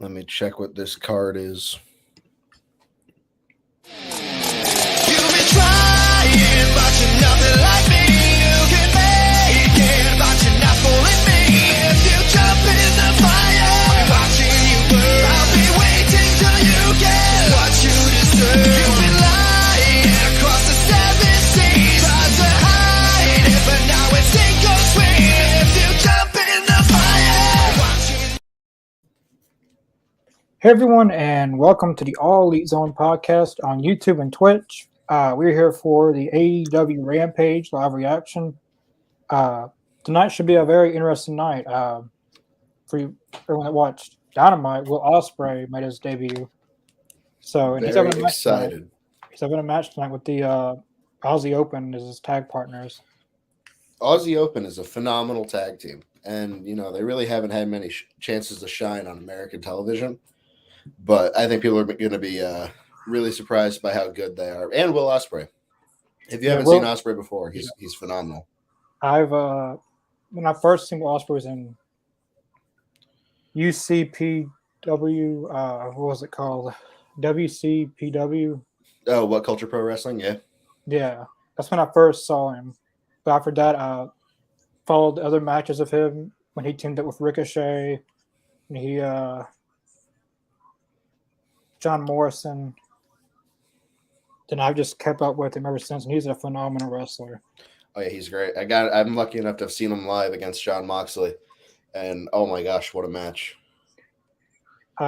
Let me check what this card is. You've been trying, but you're nothing like me. You can make it, but you're not fooling me. If you jump in the fire, I'll be watching you burn. I'll be waiting till you get what you deserve. You've been lying across the seven seas, tried to hide it, but now it's sink or swim. If you jump in the fire, watching. Hey everyone, and welcome to the All Elite Zone podcast on YouTube and Twitch. We're here for the AEW Rampage live reaction. Tonight should be a very interesting night. For everyone that watched Dynamite, Will Ospreay made his debut. So and he's Very having a match excited. tonight. He's having a match tonight with the Aussie Open as his tag partners. Aussie Open is a phenomenal tag team, and they really haven't had many chances to shine on American television. But I think people are going to be really surprised by how good they are. And Will Ospreay. If you haven't seen Ospreay before, he's phenomenal. I've when I first seen Will Ospreay was in UCPW. What was it called? WCPW. Oh, What Culture Pro Wrestling? Yeah. Yeah, that's when I first saw him. But after that, I followed other matches of him when he teamed up with Ricochet. And he John Morrison. Then I've just kept up with him ever since, and he's a phenomenal wrestler. Oh yeah, he's great. I'm lucky enough to have seen him live against Jon Moxley, and oh my gosh, what a match!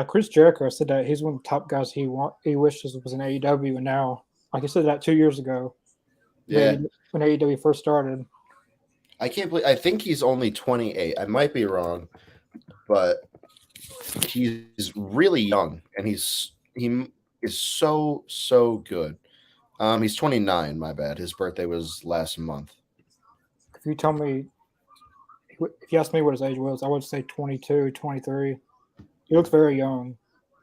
Chris Jericho said that he's one of the top guys he wishes was in AEW, and now, like he said that 2 years ago, Yeah, when AEW first started. I can't believe. I think he's only 28. I might be wrong, but he's really young, and he is so good. He's 29. My bad. His birthday was last month. If you asked me what his age was, I would say 22, 23. He looks very young.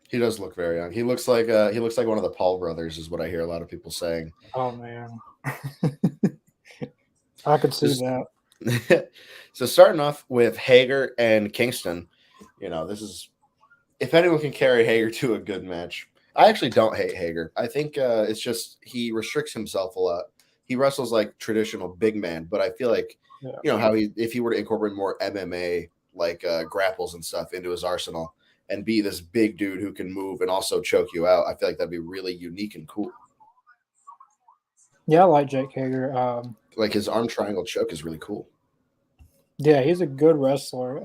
He does look very young. He looks like one of the Paul brothers, is what I hear a lot of people saying. Oh man, I could see that. So starting off with Hager and Kingston, this is, if anyone can carry Hager to a good match. I actually don't hate Hager. I think it's just he restricts himself a lot. He wrestles like traditional big man, but I feel like, how if he were to incorporate more MMA, like grapples and stuff into his arsenal and be this big dude who can move and also choke you out, I feel like that'd be really unique and cool. Yeah, I like Jake Hager. Like his arm triangle choke is really cool. Yeah, he's a good wrestler.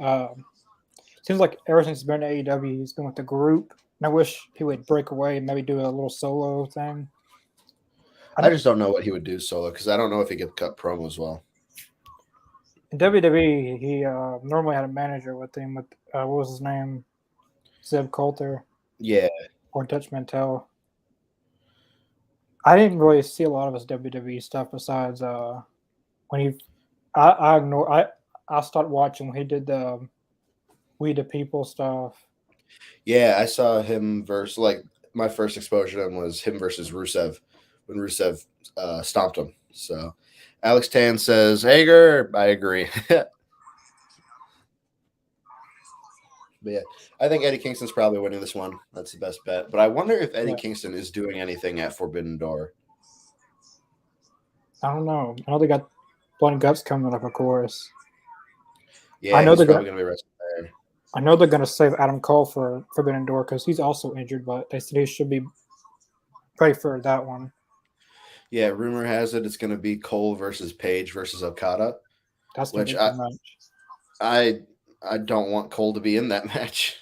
Seems like ever since he's been to AEW, he's been with the group. And I wish he would break away and maybe do a little solo thing. I just don't know what he would do solo because I don't know if he could cut promos well. In WWE, he normally had a manager with him. With what was his name? Zeb Coulter. Yeah. Or Dutch Mantel. I didn't really see a lot of his WWE stuff besides when he. I started watching when he did the We the People stuff. Yeah, I saw him versus, like, my first exposure to him was him versus Rusev when Rusev stomped him. So Alex Tan says, Hager, I agree. But yeah, I think Eddie Kingston's probably winning this one. That's the best bet. But I wonder if Eddie Kingston is doing anything at Forbidden Door. I don't know. I know they got Blood and Guts coming up, of course. Yeah, he's probably going to be wrestling there. I know they're going to save Adam Cole for Forbidden Door because he's also injured, but they said he should be ready for that one. Yeah, rumor has it it's going to be Cole versus Page versus Okada. That's going to be a good match. I don't want Cole to be in that match.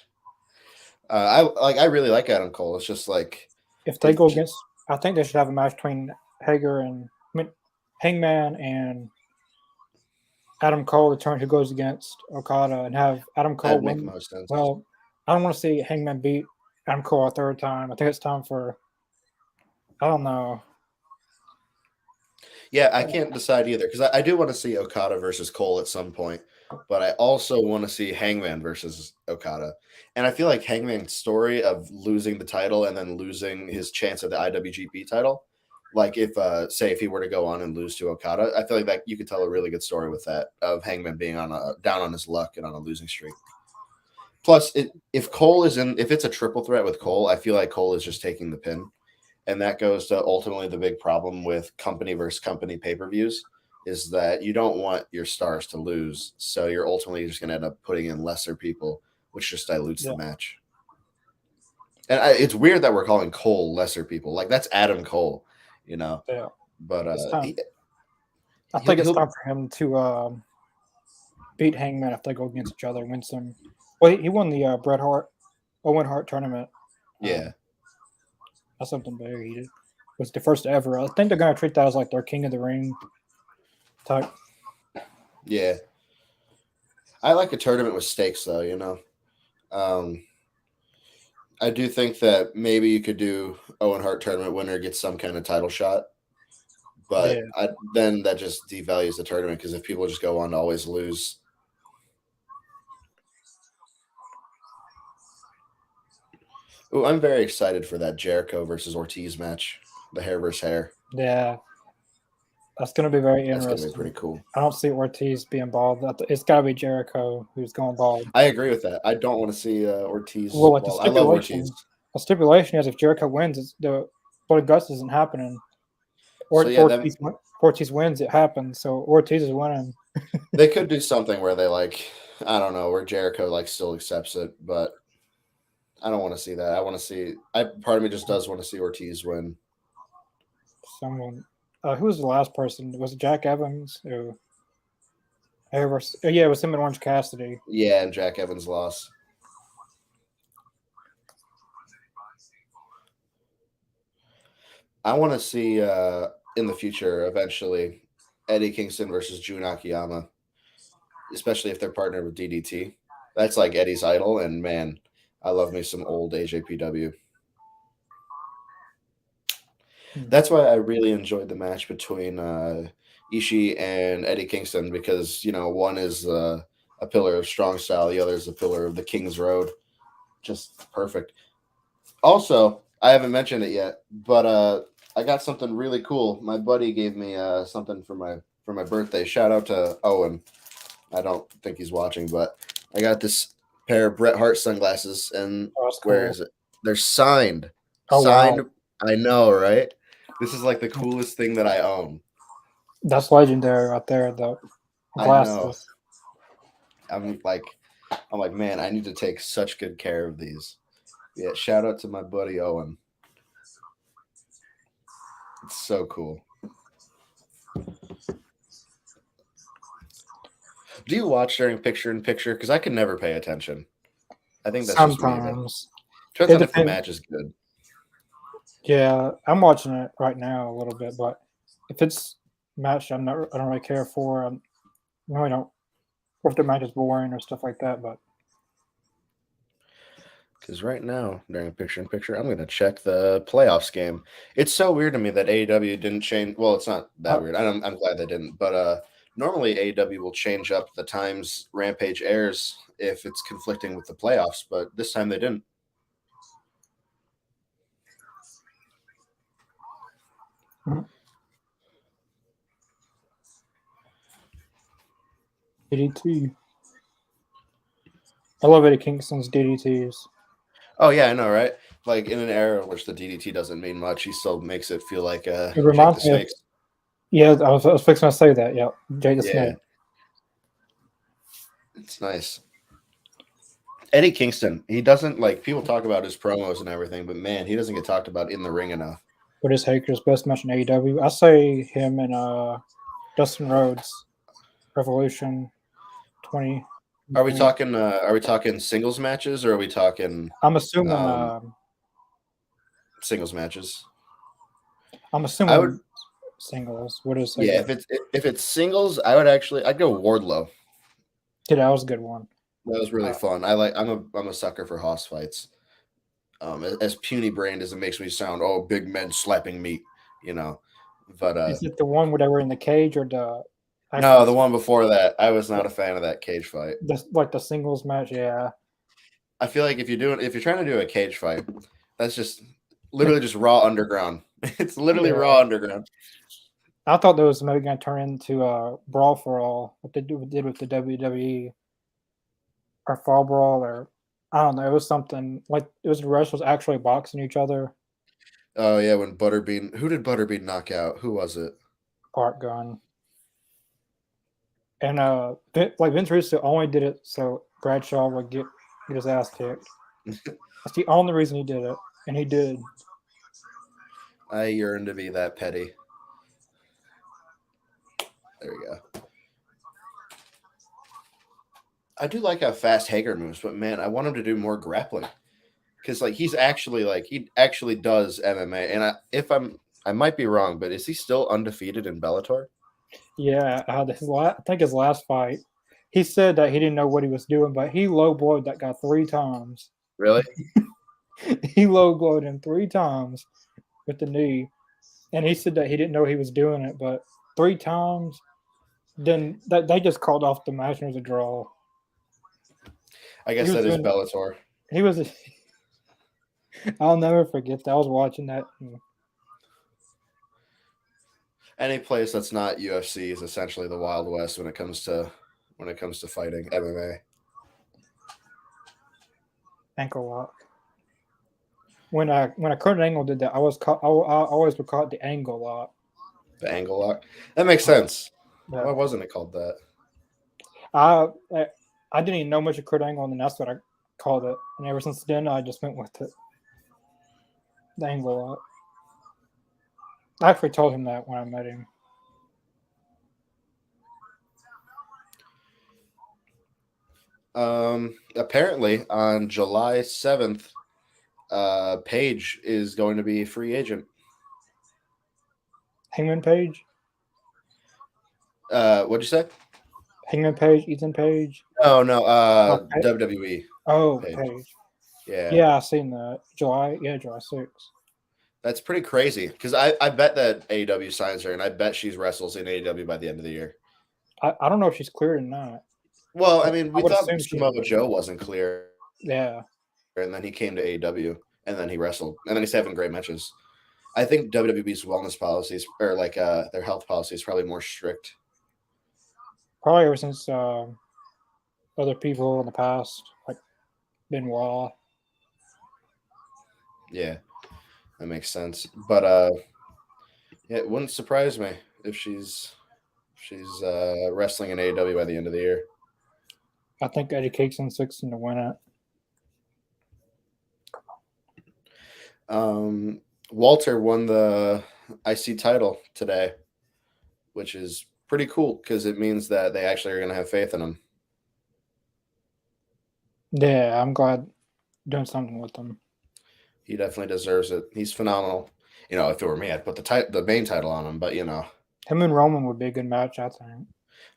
I really like Adam Cole. It's just like if they go against, I think they should have a match between Hangman and Adam Cole, the turn who goes against Okada, and have Adam Cole win. Make most sense. Well, I don't want to see Hangman beat Adam Cole a third time. I think it's time for, I don't know. Yeah, I can't decide either because I do want to see Okada versus Cole at some point, but I also want to see Hangman versus Okada. And I feel like Hangman's story of losing the title and then losing his chance at the IWGP title, like if he were to go on and lose to Okada, I feel like that you could tell a really good story with that of Hangman being down on his luck and on a losing streak. Plus, if Cole is if it's a triple threat with Cole, I feel like Cole is just taking the pin. And that goes to ultimately the big problem with company versus company pay-per-views is that you don't want your stars to lose. So you're ultimately just going to end up putting in lesser people, which just dilutes the match. And it's weird that we're calling Cole lesser people. Like, that's Adam Cole, you know. Yeah. But I think it's time for him to beat Hangman if they go against each other and win some. Well, he won the Owen Hart tournament. Yeah. That's something very heated. It was the first ever. I think they're going to treat that as like their King of the Ring type. Yeah. I like a tournament with stakes, though, you know. I do think that maybe you could do Owen Hart tournament winner gets some kind of title shot. But then that just devalues the tournament because if people just go on to always lose. Ooh, I'm very excited for that Jericho versus Ortiz match, the hair versus hair. Yeah, that's going to be very interesting. That's going to be pretty cool. I don't see Ortiz being bald. It's got to be Jericho who's going bald. I agree with that. I don't want to see Ortiz. Well, I love Ortiz. The stipulation is if Jericho wins, the Blood and Guts isn't happening. Or Ortiz wins, it happens. So Ortiz is winning. They could do something where they I don't know, where Jericho still accepts it, but I don't want to see that. I want to see. Part of me just does want to see Ortiz win. Someone. Who was the last person? Was it Jack Evans? Yeah, it was him and Orange Cassidy. Yeah, and Jack Evans lost. I want to see in the future, eventually, Eddie Kingston versus Jun Akiyama, especially if they're partnered with DDT. That's like Eddie's idol, and man, I love me some old AJPW. That's why I really enjoyed the match between Ishii and Eddie Kingston because, one is a pillar of strong style, the other is a pillar of the King's Road. Just perfect. Also, I haven't mentioned it yet, but I got something really cool. My buddy gave me something for my birthday. Shout out to Owen. I don't think he's watching, but I got this pair of Bret Hart sunglasses, and where is it? They're signed. Signed. Wow. I know, right? This is like the coolest thing that I own. That's legendary right there, the glasses. I know. I'm like, man, I need to take such good care of these. Yeah, shout out to my buddy Owen. It's so cool. Do you watch during picture-in-picture? Because I can never pay attention. I think that's sometimes. Depends on if the match is good. Yeah, I'm watching it right now a little bit, but if it's match I don't really care for. I really don't. Or if the match is boring or stuff like that, but. Because right now, during picture-in-picture, I'm going to check the playoffs game. It's so weird to me that AEW didn't change. Well, it's not that weird. I'm glad they didn't. But normally AEW will change up the times Rampage airs if it's conflicting with the playoffs, but this time they didn't. DDT. I love Eddie Kingston's DDTs. Oh, yeah, I know, right? Like, in an era in which the DDT doesn't mean much, he still makes it feel like it reminds me of, yeah, I was fixing to say that, yeah. Jake the Snake. It's nice. Eddie Kingston, he doesn't, people talk about his promos and everything, but, man, he doesn't get talked about in the ring enough. What is Hager's best match in AEW? I say him and Dustin Rhodes, Revolution 20. Are we talking singles matches or are we talking? I'm assuming singles matches. I'm assuming singles. What is? Yeah, if it's singles, I'd go Wardlow. Yeah, that was a good one. That was really fun. I'm a sucker for hoss fights. As puny brained as it makes me sound, big men slapping meat, But is it the one where they were in the cage or the? No, the one before that. I was not a fan of that cage fight. The singles match, yeah. I feel like if you're trying to do a cage fight, that's just literally just raw underground. It's literally raw underground. I thought that was maybe going to turn into a brawl for all. What they did with the WWE or Fall Brawl or I don't know. It was something like it was the wrestlers actually boxing each other. Oh yeah, when Butterbean, who did Butterbean knock out? Who was it? Part gun. And like Vince Russo only did it so Bradshaw would get his ass kicked. That's the only reason he did it, and he did. I yearn to be that petty. There we go. I do like how fast Hager moves, but man, I want him to do more grappling because he actually does MMA. And I might be wrong, but is he still undefeated in Bellator? Yeah, I think his last fight, he said that he didn't know what he was doing, but he low blowed that guy 3 times. Really? He low blowed him 3 times with the knee, and he said that he didn't know he was doing it, but 3 times. Then they just called off the match as a draw. I guess that is Bellator. He was. I'll never forget that. I was watching that. Any place that's not UFC is essentially the Wild West when it comes to fighting MMA. Ankle lock. When a Kurt Angle did that, I always would call it the angle lock. The angle lock. That makes sense. Yeah. Why wasn't it called that? I didn't even know much of Kurt Angle, and then that's what I called it. And ever since then, I just went with it. The angle lock. I actually told him that when I met him. Apparently, on July 7th, Page is going to be a free agent. Hangman Page? What'd you say? Hangman Page, Ethan Page? Oh, no, WWE. Oh, Page. Yeah. Yeah, I seen that. July 6th. That's pretty crazy because I bet that AEW signs her, and I bet she wrestles in AEW by the end of the year. I don't know if she's cleared or not. Well, I mean, we thought Samoa Joe wasn't clear. Yeah. And then he came to AEW, and then he wrestled, and then he's having great matches. I think WWE's wellness policies, or their health policy, is probably more strict. Probably ever since other people in the past, like Benoit. Yeah, that makes sense. But yeah, it wouldn't surprise me if she's wrestling in AEW by the end of the year. I think Eddie Kingston's 16 to win it. Walter won the IC title today, which is pretty cool because it means that they actually are going to have faith in him. Yeah, I'm glad doing something with him. He definitely deserves it. He's phenomenal. You know, if it were me, I'd put the main title on him. But you know, him and Roman would be a good match, I think.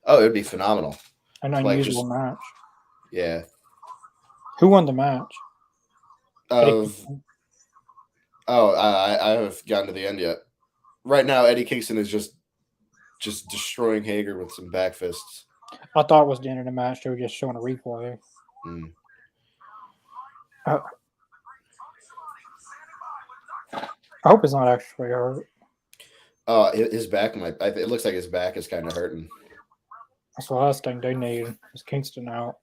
Oh, it would be phenomenal. An unusual match. Yeah. Who won the match? I haven't gotten to the end yet. Right now, Eddie Kingston is just destroying Hager with some back fists. I thought it was the end of the match. They were just showing a replay. I hope it's not actually hurt. His back it looks like his back is kind of hurting. That's the last thing they need is Kingston out.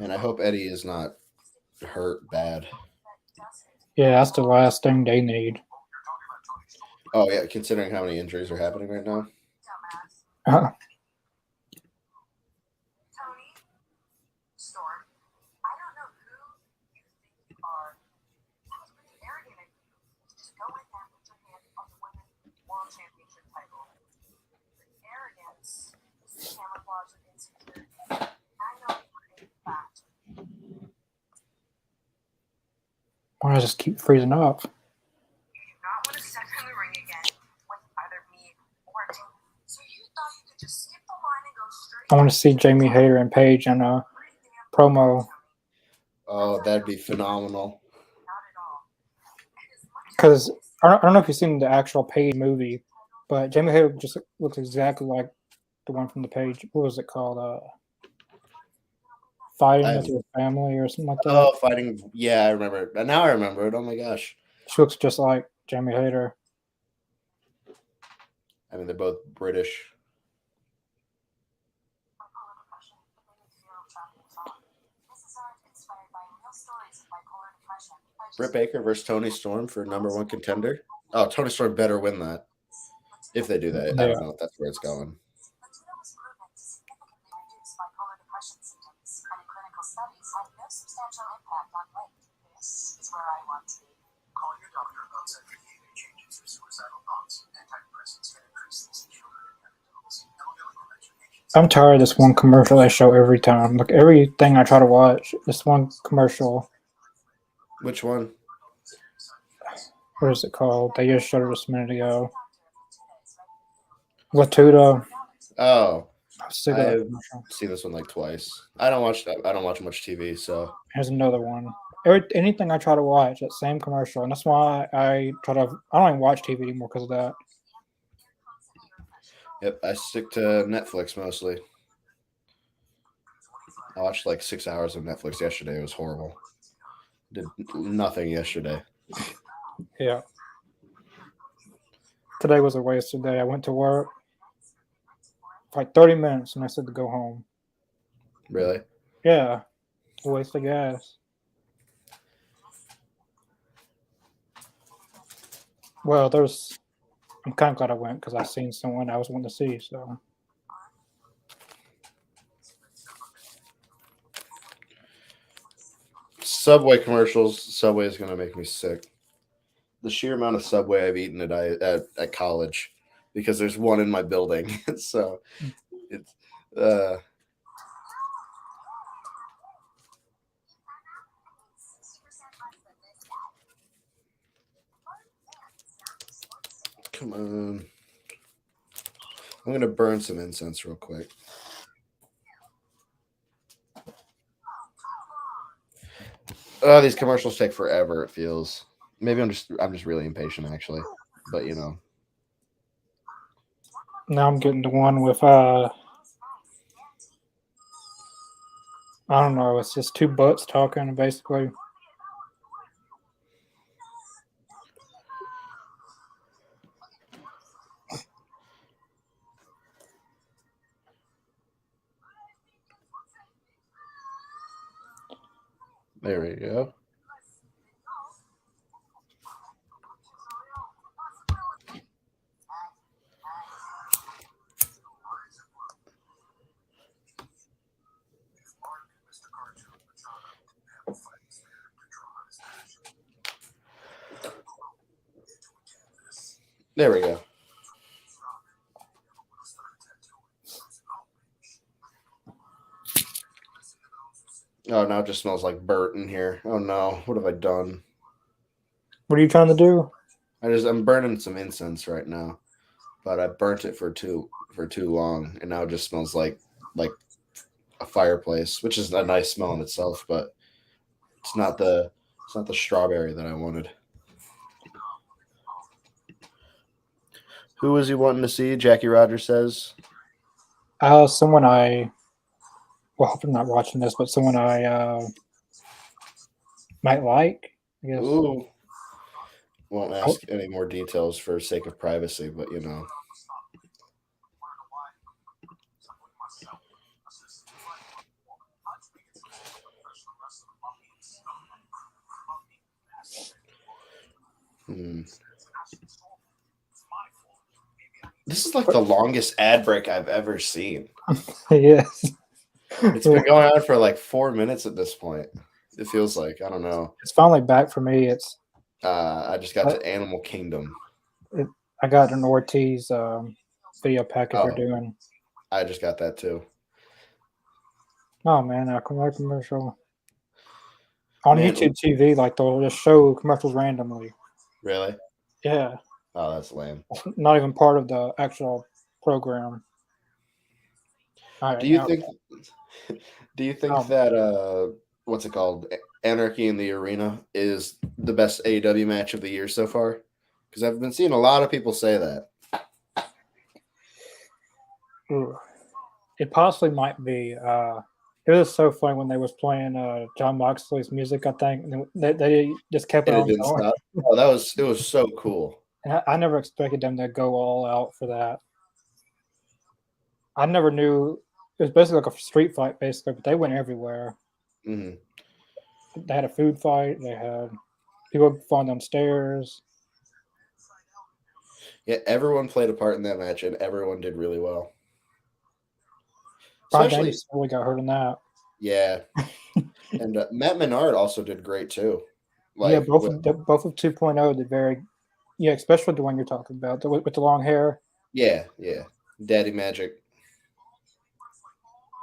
And I hope Eddie is not hurt bad. Yeah, that's the last thing they need. Oh, yeah, considering how many injuries are happening right now. Why does this keep freezing up? I want to see Jamie Hayter and Paige in a promo. Oh, that'd be phenomenal. Because I don't know if you've seen the actual Paige movie, but Jamie Hayter just looks exactly like the one from the Paige. What was it called? Fighting with Your Family or something like that. Oh, Fighting. Yeah, I remember it. Now I remember it. Oh my gosh. She looks just like Jamie Hayter. I mean, they're both British. Britt Baker versus Tony Storm for #1 contender. Oh, Tony Storm better win that. If they do that, I don't know if that's where it's going. I'm tired of this one commercial they show every time. Like everything I try to watch, this one commercial. Which one? What is it called? They just showed it just a minute ago. Latuda. Oh, I've seen this one like twice. I don't watch much TV, so here's another one. Anything I try to watch, that same commercial, and that's why I don't even watch TV anymore because of that. Yep, I stick to Netflix mostly. I watched like 6 hours of Netflix yesterday. It was horrible. Did nothing yesterday. Yeah. Today was a wasted day. I went to work for like 30 minutes and I said to go home. Really? Yeah. A waste of gas. Well, I'm kind of glad I went because I seen someone I was wanting to see. So. Subway commercials. Subway is gonna make me sick. The sheer amount of Subway I've eaten at college, because there's one in my building. So it's come on. I'm gonna burn some incense real quick. These commercials take forever, it feels. Maybe I'm just really impatient actually. But you know. Now I'm getting to one with I don't know, it's just two butts talking basically. There we go. There we go. Oh, now it just smells like burnt in here. Oh no, what have I done? What are you trying to do? I'm burning some incense right now, but I burnt it for too long, and now it just smells like a fireplace, which is a nice smell in itself, but it's not the strawberry that I wanted. Who is he wanting to see? Jackie Rogers says. Someone well, I'm not watching this, but someone I might like. I guess. Ooh. Won't ask any more details for sake of privacy, but you know. This is like the longest ad break I've ever seen. Yes. It's been going on for like 4 minutes at this point. It feels like, I don't know. It's finally back for me. It's I just got to Animal Kingdom. I got an Ortiz video package they're doing. I just got that too. Oh man, a commercial on YouTube TV, like they'll just show commercials randomly. Really? Yeah. Oh, that's lame. Not even part of the actual program. Right, do you think that what's it called? Anarchy in the Arena is the best AEW match of the year so far? Because I've been seeing a lot of people say that. It possibly might be. It was so funny when they was playing John Moxley's music, I think, and they just kept And it on didn't going. stop. Oh, it was so cool. And I never expected them to go all out for that. I never knew it was basically like a street fight, basically, but they went everywhere. Hmm. They had a food fight. They had people falling down stairs. Yeah, everyone played a part in that match, and everyone did really well. Brian Especially, Danielson really got hurt in that. yeah, and Matt Menard also did great too. Yeah, Like, both of 2.0 did very. Yeah, especially the one you're talking about with the long hair. yeah, Daddy Magic.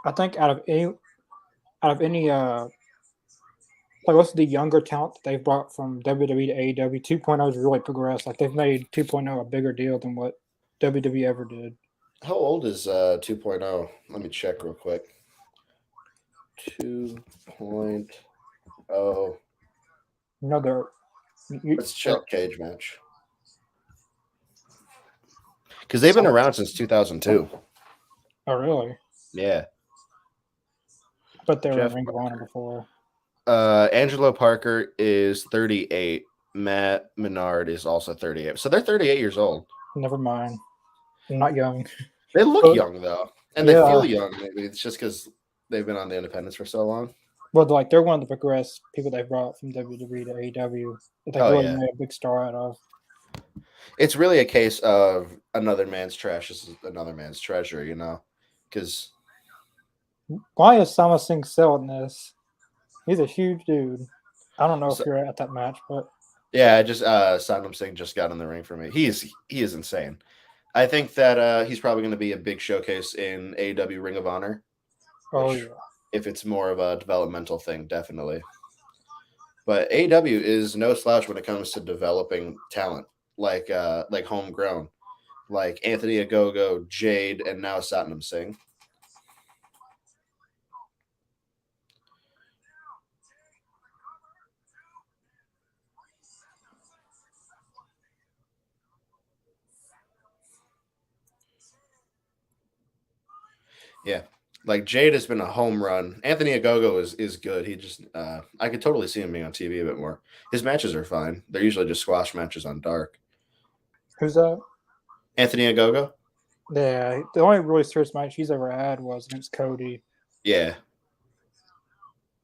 I think out of any like what's the younger talent that they've brought from WWE to AEW, 2.0 has really progressed. Like they've made 2.0 a bigger deal than what WWE ever did. How old is 2.0? Let me check real quick. 2.0. You know, Let's check cage match. Because they've been around since 2002. Oh, really? Yeah. But they were in Jeff Ring of Honor before. Angelo Parker is 38. Matt Menard is also 38. So they're 38 years old. Never mind. I'm not young. They look young, though. And they Yeah. feel young, maybe. It's just because they've been on the independents for so long. Well, like they're one of the progressed people they brought from WWE to AEW that they really made a big star out of. It's really a case of another man's trash is another man's treasure, you know? Because why is Sama Singh selling this? He's a huge dude. I don't know if you're at that match, but yeah, I just Satnam Singh just got in the ring for me. He is insane. I think that he's probably going to be a big showcase in AEW Ring of Honor. Oh yeah. If it's more of a developmental thing, definitely. But AEW is no slouch when it comes to developing talent, like homegrown, like Anthony Ogogo, Jade, and now Satnam Singh. Yeah, like Jade has been a home run. Anthony Ogogo is good. He just I could totally see him being on TV a bit more. His matches are fine. They're usually just squash matches on Dark. Who's that? Anthony Ogogo. Yeah, the only really serious match he's ever had was against Cody. Yeah.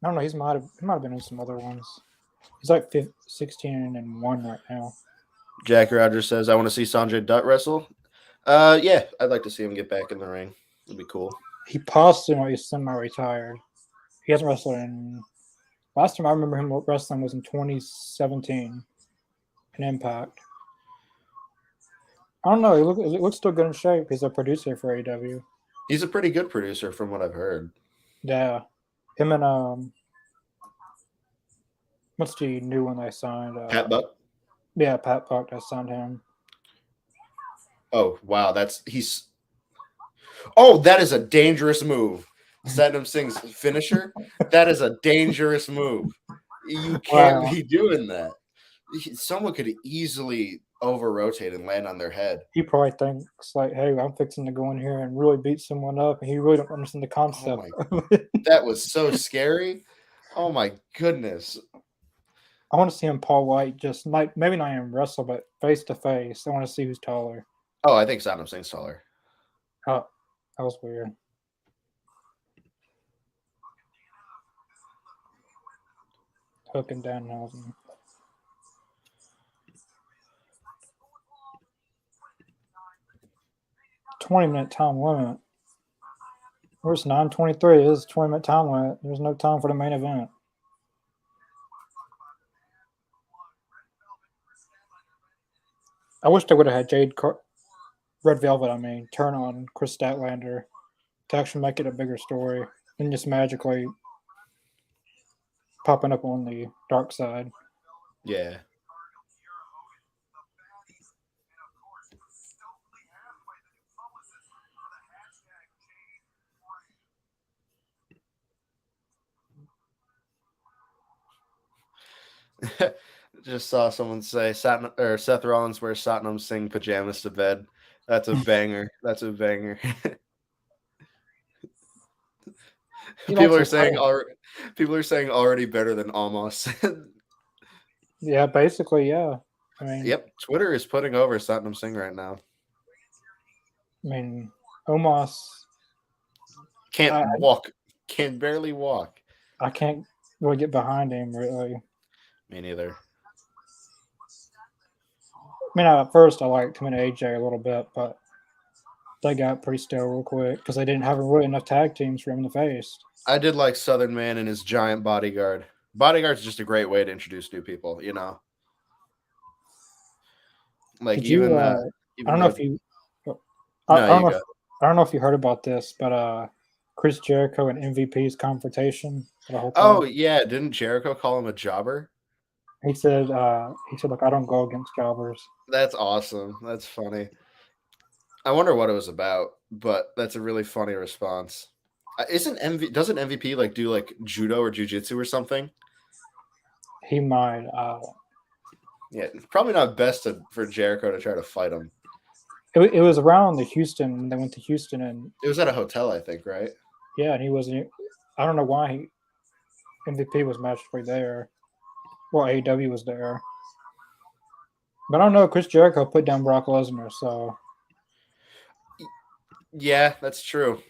I don't know. He might have been in some other ones. He's like 16-1 right now. Jack Rogers says, "I want to see Sanjay Dutt wrestle." Yeah, I'd like to see him get back in the ring. It'd be cool. He possibly is semi-retired. He hasn't wrestled in. Last time I remember him wrestling was in 2017 in Impact. I don't know. He looks still good in shape. He's a producer for AEW. He's a pretty good producer from what I've heard. Yeah. Him and what's the new one they signed? Pat Buck? Yeah, Pat Buck. I signed him. Oh, wow. Oh, that is a dangerous move. Satnam Singh's finisher. That is a dangerous move. You can't be doing that. Someone could easily over-rotate and land on their head. He probably thinks like, hey, I'm fixing to go in here and really beat someone up, and he really don't understand the concept. Oh that was so scary. Oh my goodness. I want to see him Paul White just maybe not even wrestle, but face to face. I want to see who's taller. Oh, I think Satnam Singh's taller. Oh, that was weird. Hook and Danhausen. $20-minute time limit. Where's 9:23? This is 20-minute time limit. There's no time for the main event. I wish they would have had Red Velvet, turn on Chris Statlander to actually make it a bigger story than just magically popping up on the dark side. Yeah. Just saw someone say Seth Rollins wears Satnam Singh pajamas to bed. That's a banger. That's a banger. He People likes are to saying fight. people are saying already better than almost. Yeah, basically, yeah. I mean, Yep, Twitter is putting over Satnam Singh right now. I mean, Omos. Can't I walk, can barely walk. I can't really get behind him really. Me neither. I mean, at first I liked him and AJ a little bit, but they got pretty stale real quick because they didn't have really enough tag teams for him to face. I did like Southern Man and his giant bodyguard. Bodyguard's just a great way to introduce new people, you know. Like Did you? I even don't know though if you. no, I don't you know. go. I don't know if you heard about this, but Chris Jericho and MVP's confrontation for the whole Oh title. yeah, didn't Jericho call him a jobber? He said like I don't go against jobbers. That's awesome. That's funny. I wonder what it was about, but that's a really funny response. Isn't doesn't MVP like do like judo or jujitsu or something? He might. Yeah, probably not best for Jericho to try to fight him. It was around the Houston. They went to Houston, and It was at a hotel, I think, right? yeah, and he wasn't. I don't know why MVP was magically there. Well, AEW was there, but I don't know. Chris Jericho put down Brock Lesnar, so Yeah, that's true.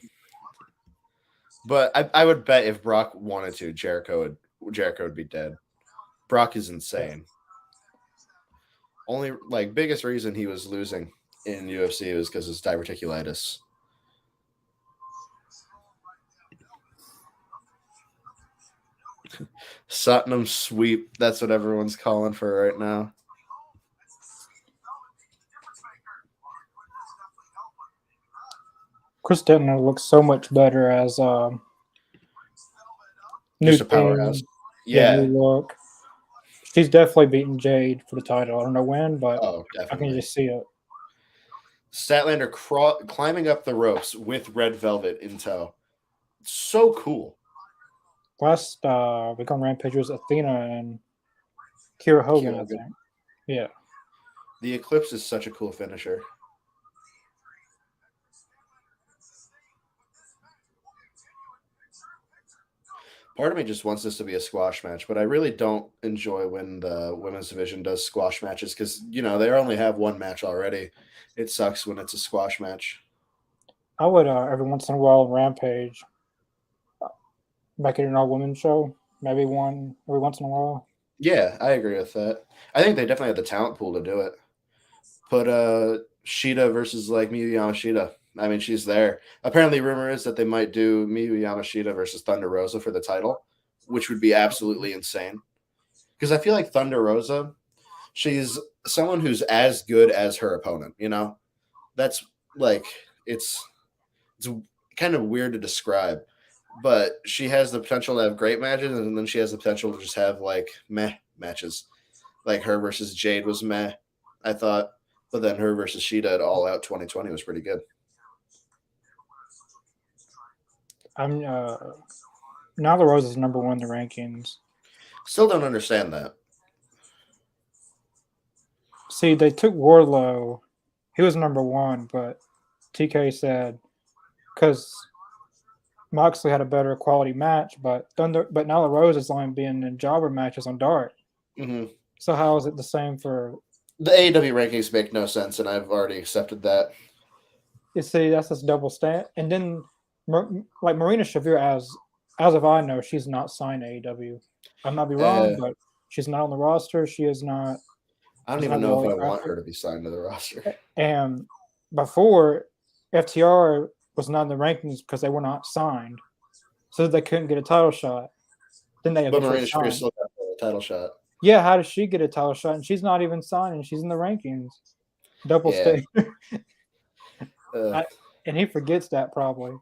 But I would bet if Brock wanted to, Jericho would be dead. Brock is insane. Only like biggest reason he was losing in UFC was because of his diverticulitis. Satnam sweep. That's what everyone's calling for right now. Chris Denton looks so much better as new Just a powerhouse. team. Yeah, Yeah. new look. She's definitely beating Jade for the title. I don't know when, but Oh, I can definitely. just see it. Statlander climbing up the ropes with Red Velvet in tow. So cool. Last week on Rampage was Athena and Kira Hogan, I Hogan. think. Yeah. The Eclipse is such a cool finisher. Part of me just wants this to be a squash match, but I really don't enjoy when the women's division does squash matches because, you know, they only have one match already. It sucks when it's a squash match. I would every once in a while Rampage make it an all women show. Maybe one every once in a while. Yeah, I agree with that. I think they definitely have the talent pool to do it. Put Shida versus like Miyu Yamashita. I mean, she's there. Apparently, rumor is that they might do Miyu Yamashita versus Thunder Rosa for the title, which would be absolutely insane. Because I feel like Thunder Rosa, she's someone who's as good as her opponent. You know, that's like it's kind of weird to describe, but she has the potential to have great matches, and then she has the potential to just have like meh matches. Like her versus Jade was meh, I thought, but then her versus Shida at All Out 2020 was pretty good. I'm now the Rose is number one in the rankings. Still don't understand that. See, they took Wardlow. He was number one, but TK said because Moxley had a better quality match, but Nyla Rose is only being in jobber matches on Dark. Mm-hmm. So how is it the same for? The AEW rankings make no sense, and I've already accepted that. You see, that's this double stand, and then like Marina Shafir, as of I know, she's not signed to AEW. I might be wrong, but she's not on the roster. She is not. I don't even know if I want her to be signed to the roster. And before, FTR was not in the rankings because they were not signed, so they couldn't get a title shot. Then they but Marina Shafir still got a title shot. Yeah, how does she get a title shot? And she's not even signed, and she's in the rankings. Double stay. And he forgets that probably.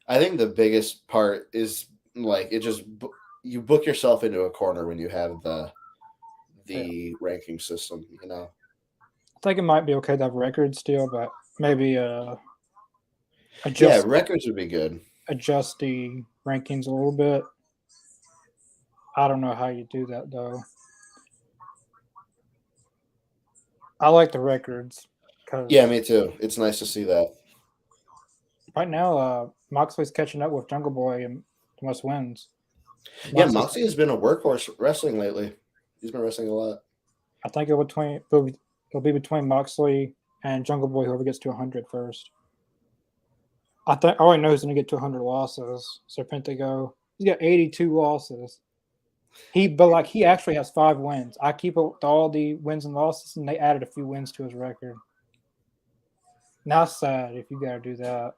I think the biggest part is like it just you book yourself into a corner when you have the ranking system. You know, I think it might be okay to have records still, but maybe records would be good. Adjust the rankings a little bit. I don't know how you do that though. I like the records. Yeah, me too. It's nice to see that. Right now, Moxley's catching up with Jungle Boy in most wins. Yeah, Moxley has been a workhorse wrestling lately. He's been wrestling a lot. I think it'll be between Moxley and Jungle Boy, whoever gets to 100 first. I already know who's going to get to 100 losses. Serpentico, he's got 82 losses. But he actually has 5 wins. I keep up with all the wins and losses, and they added a few wins to his record. Now it's sad if you got to do that.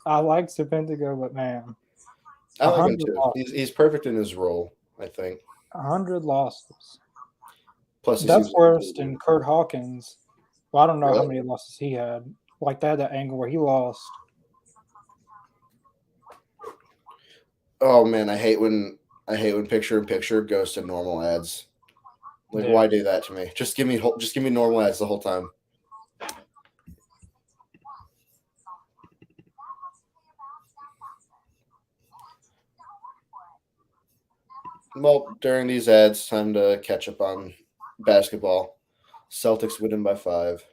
I like Serpentico, but man, I like him 100 too. losses. He's perfect in his role, I think. 100 losses. Plus, he That's seems worse than Kurt Hawkins. Well, I don't know how Really? many losses he had. Like they had that angle where he lost. Oh man, I hate when picture in picture goes to normal ads. Like, Yeah. why do that to me? Just give me normal ads the whole time. Well, during these ads, time to catch up on basketball. Celtics winning by 5.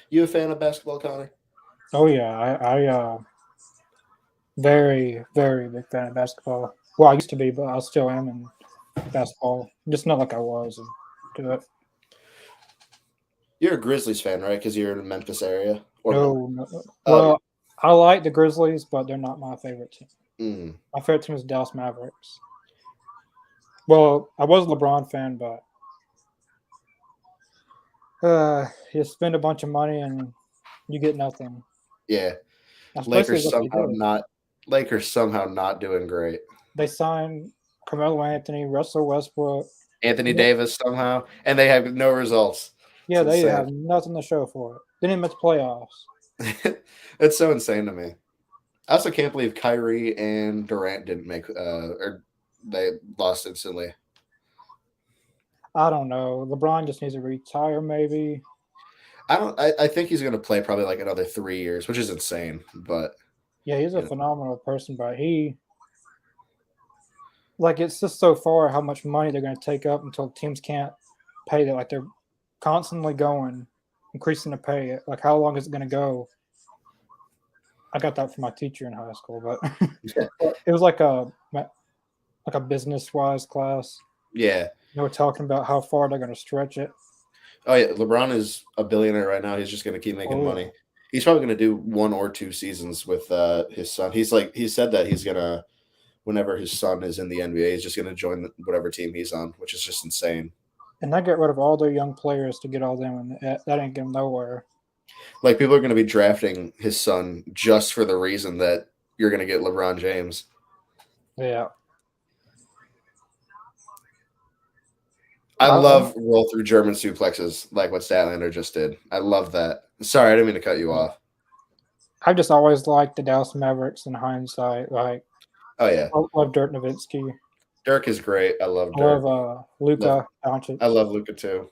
You a fan of basketball, Connor? Oh yeah, I very very big fan of basketball. Well, I used to be, but I still am in basketball. Just not like I was. Do it. You're a Grizzlies fan, right? Because you're in the Memphis area. Or No. Oh, Well, I like the Grizzlies, but they're not my favorite team. mm. My favorite team is Dallas Mavericks. Well, I was a LeBron fan, but you spend a bunch of money and you get nothing. Yeah. That's Lakers basically what they did. somehow not doing great. They signed Carmelo Anthony, Russell Westbrook. Anthony Yeah. Davis somehow, and they have no results. Yeah, It's they insane. have nothing to show for it. They didn't miss playoffs. It's so insane to me. I also can't believe Kyrie and Durant didn't make or they lost instantly. I don't know. LeBron just needs to retire, maybe. I think he's gonna play probably like another 3 years, which is insane. But Yeah, he's a you know. phenomenal person, but it's just so far how much money they're going to take up until teams can't pay it. Like they're constantly increasing the pay. Like how long is it going to go? I got that from my teacher in high school, but it was like a business wise class. Yeah. They were talking about how far they're going to stretch it. Oh yeah, LeBron is a billionaire right now. He's just gonna keep making money. He's probably gonna do 1 or 2 seasons with his son. He said that he's gonna, whenever his son is in the NBA, he's just gonna join whatever team he's on, which is just insane. And they get rid of all their young players to get all them, and that ain't getting nowhere. Like people are gonna be drafting his son just for the reason that you're gonna get LeBron James. Yeah. I love roll through German suplexes like what Statlander just did. I love that. Sorry, I didn't mean to cut you off. I've just always liked the Dallas Mavericks in hindsight. Like, Oh yeah, I love Dirk Nowitzki. Dirk is great. I love I Dirk. love Luka Doncic. I love Luka too.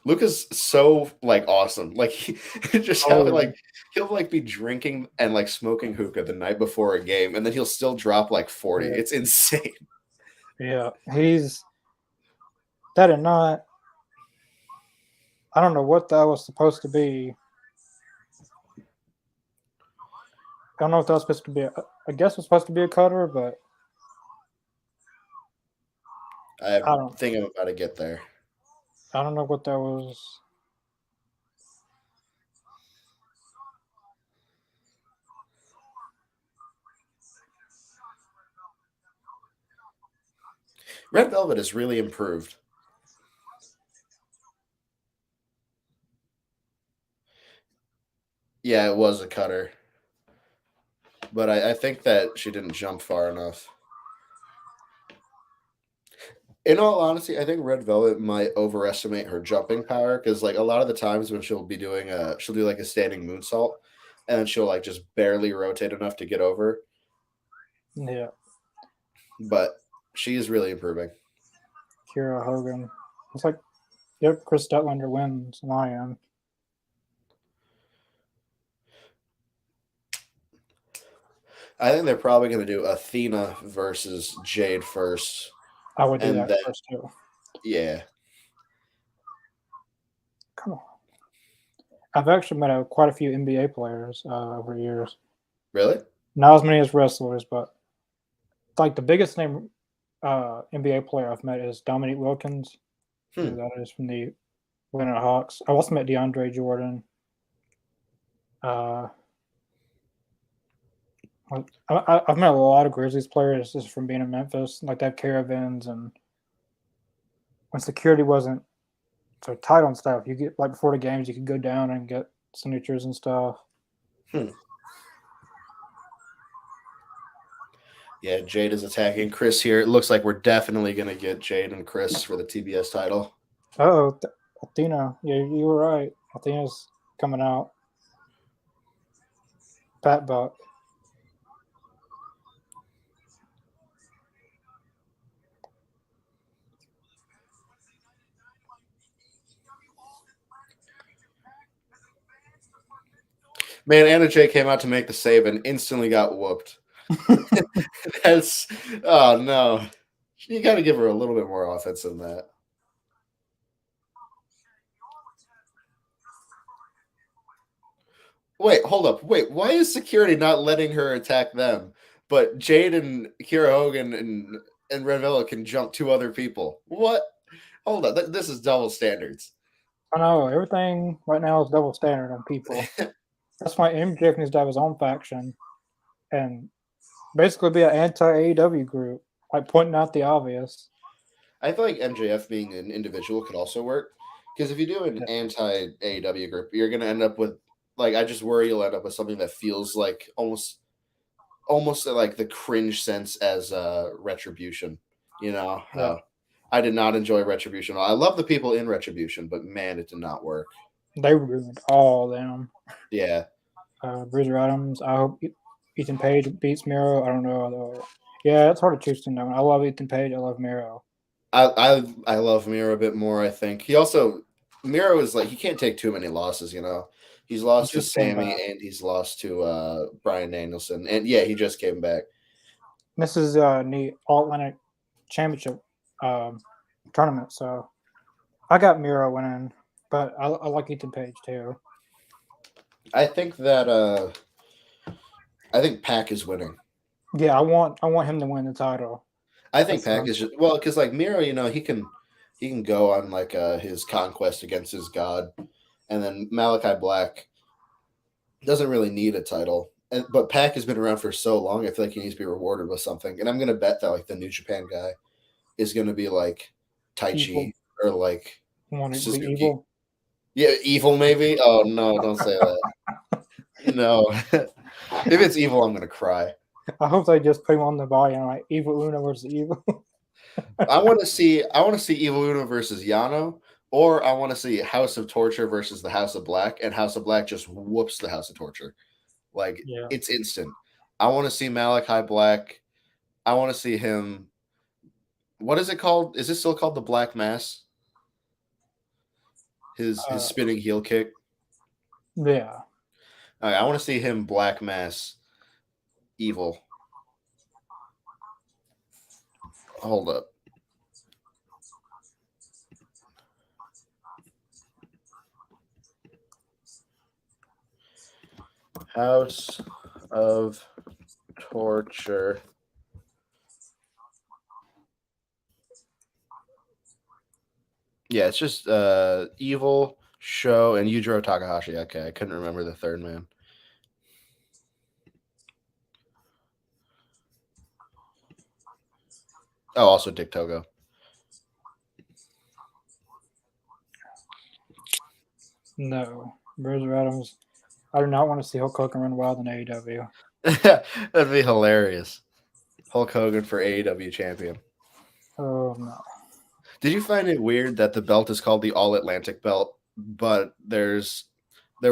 Luka's so like awesome. Like he'll like be drinking and like smoking hookah the night before a game, and then he'll still drop like 40. Yeah. It's insane. Yeah, that and not. I don't know what that was supposed to be. I don't know if that was supposed to be. I guess it was supposed to be a cutter, but I think I'm about to get there. I don't know what that was. Red Velvet has really improved. Yeah, it was a cutter. But I think that she didn't jump far enough. In all honesty, I think Red Velvet might overestimate her jumping power because, like, a lot of the times when she'll do like a standing moonsault, and then she'll like just barely rotate enough to get over. Yeah. But she is really improving. Kira Hogan. It's like, yep, Chris Statlander wins, and I am. I think they're probably going to do Athena versus Jade first. I would do that first too. Yeah. I've actually met quite a few NBA players over the years. Really? Not as many as wrestlers, but like the biggest name NBA player I've met is Dominique Wilkins. Who Hmm. that is from the Atlanta Hawks. I've also met DeAndre Jordan. Uh, I've met a lot of Grizzlies players just from being in Memphis. Like they have caravans, and when security wasn't so tight on stuff, you get like before the games, you could go down and get signatures and stuff. Hmm. Yeah, Jade is attacking Chris here. It looks like we're definitely going to get Jade and Chris for the TBS title. Oh, Athena. Yeah, you were right. Athena's coming out. Pat Buck. Man, Anna Jay came out to make the save and instantly got whooped. That's oh no. You got to give her a little bit more offense than that. Wait, hold up. Wait, why is security not letting her attack them? But Jade and Kira Hogan and Red Velvet can jump two other people. What? Hold on. This is double standards. I know everything right now is double standard on people. That's why MJF needs to have his own faction and basically be an anti AEW group, like pointing out the obvious. I feel like MJF being an individual could also work because if you do an anti AEW group, you're going to end up with like I just worry you'll end up with something that feels like almost like the cringe sense as Retribution. You know, Yeah. I did not enjoy Retribution. I love the people in Retribution, but man, it did not work. They ruined all of them. Yeah. Bruiser Adams. I hope Ethan Page beats Miro. I don't know. Though. Yeah, it's hard to choose between them. I love Ethan Page. I love Miro. I love Miro a bit more. I think he also Miro is like he can't take too many losses. You know, he's lost to Sammy and he's lost to Brian Danielson, and yeah, he just came back. This is the All Atlantic Championship tournament, so I got Miro winning, but I like Ethan Page too. I think Pac is winning. Yeah, I want him to win the title. I think Pac is just well because like Miro, you know, he can go on like his conquest against his god, and then Malachi Black doesn't really need a title. But Pac has been around for so long, I feel like he needs to be rewarded with something. And I'm gonna bet that like the New Japan guy is gonna be like Taichi or like Suzuki. Evil? Yeah, Evil maybe. Oh no, don't say that. No, if it's Evil, I'm gonna cry. I hope they just put him on the body and like Evil Uno versus Evil. I want to see Evil Uno versus Yano, or I want to see House of Torture versus the House of Black, and House of Black just whoops the House of Torture. Like it's instant. I want to see Malachi Black. I want to see him. What is it called? Is this still called the Black Mass? His spinning heel kick. Yeah. All right, I want to see him Black Mass Evil. Hold up. House of Torture. Yeah, it's just Evil, Show, and Yujiro Takahashi. Okay, I couldn't remember the third man. Oh, also Dick Togo. No. Bruiser Adams. I do not want to see Hulk Hogan run wild in AEW. That'd be hilarious. Hulk Hogan for AEW champion. Oh no. Did you find it weird that the belt is called the All Atlantic belt, but there was